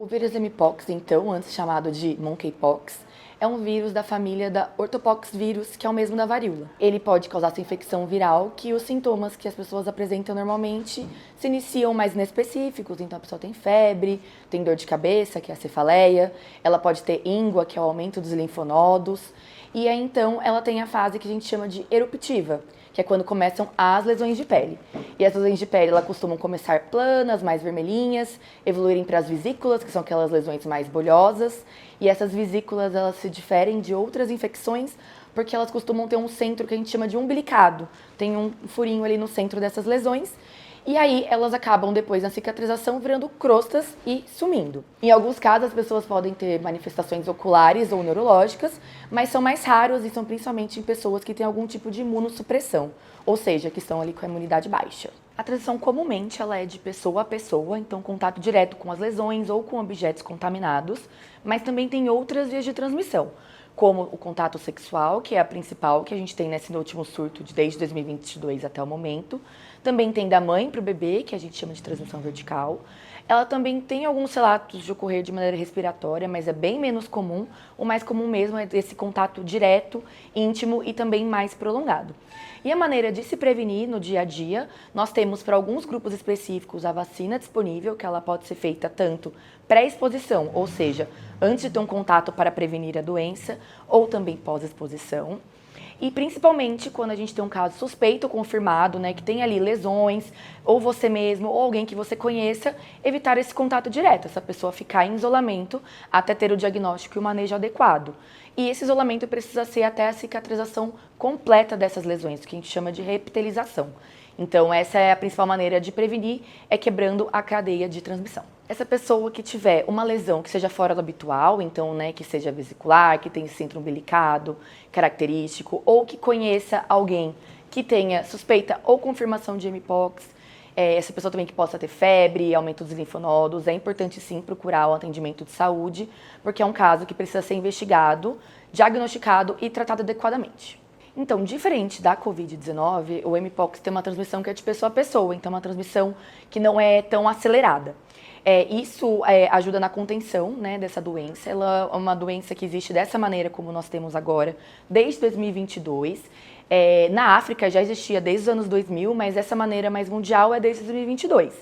O vírus Mpox, então, antes chamado de Monkeypox, é um vírus da família da Orthopoxvirus, que é o mesmo da varíola. Ele pode causar essa infecção viral, que os sintomas que as pessoas apresentam normalmente se iniciam mais inespecíficos. Então a pessoa tem febre, tem dor de cabeça, que é a cefaleia, ela pode ter íngua, que é o aumento dos linfonodos, e aí então ela tem a fase que a gente chama de eruptiva, que é quando começam as lesões de pele. E as lesões de pele, elas costumam começar planas, mais vermelhinhas, evoluírem para as vesículas, que são aquelas lesões mais bolhosas. E essas vesículas, elas se diferem de outras infecções porque elas costumam ter um centro que a gente chama de umbilicado. Tem um furinho ali no centro dessas lesões. E aí elas acabam depois na cicatrização virando crostas e sumindo. Em alguns casos as pessoas podem ter manifestações oculares ou neurológicas, mas são mais raros e são principalmente em pessoas que têm algum tipo de imunossupressão, ou seja, que estão ali com a imunidade baixa. A transmissão comumente ela é de pessoa a pessoa, então contato direto com as lesões ou com objetos contaminados, mas também tem outras vias de transmissão, como o contato sexual, que é a principal que a gente tem nesse último surto desde 2022 até o momento. Também tem da mãe para o bebê, que a gente chama de transmissão vertical. Ela também tem alguns relatos de ocorrer de maneira respiratória, mas é bem menos comum. O mais comum mesmo é esse contato direto, íntimo e também mais prolongado. E a maneira de se prevenir no dia a dia, nós temos para alguns grupos específicos a vacina disponível, que ela pode ser feita tanto pré-exposição, ou seja, antes de ter um contato para prevenir a doença, ou também pós-exposição. E principalmente quando a gente tem um caso suspeito confirmado, né, que tem ali lesões, ou você mesmo, ou alguém que você conheça, evitar esse contato direto, essa pessoa ficar em isolamento até ter o diagnóstico e o manejo adequado. E esse isolamento precisa ser até a cicatrização completa dessas lesões, que a gente chama de reepitelização. Então essa é a principal maneira de prevenir, é quebrando a cadeia de transmissão. Essa pessoa que tiver uma lesão que seja fora do habitual, então, né, que seja vesicular, que tenha centro umbilicado característico, ou que conheça alguém que tenha suspeita ou confirmação de Mpox, essa pessoa também que possa ter febre, aumento dos linfonodos, é importante sim procurar o atendimento de saúde, porque é um caso que precisa ser investigado, diagnosticado e tratado adequadamente. Então, diferente da Covid-19, o Mpox tem uma transmissão que é de pessoa a pessoa, então é uma transmissão que não é tão acelerada. Isso ajuda na contenção, né, dessa doença. Ela é uma doença que existe dessa maneira como nós temos agora, desde 2022. Na África já existia desde os anos 2000, mas essa maneira mais mundial é desde 2022.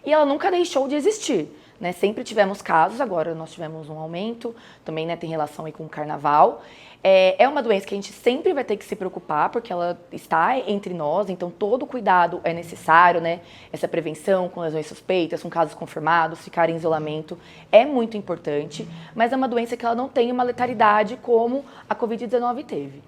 E ela nunca deixou de existir, né? Sempre tivemos casos, agora nós tivemos um aumento, também, né, tem relação aí com o carnaval. É uma doença que a gente sempre vai ter que se preocupar, porque ela está entre nós, então todo cuidado é necessário, né? Essa prevenção com lesões suspeitas, com casos confirmados, ficar em isolamento é muito importante, mas é uma doença que ela não tem uma letalidade como a Covid-19 teve.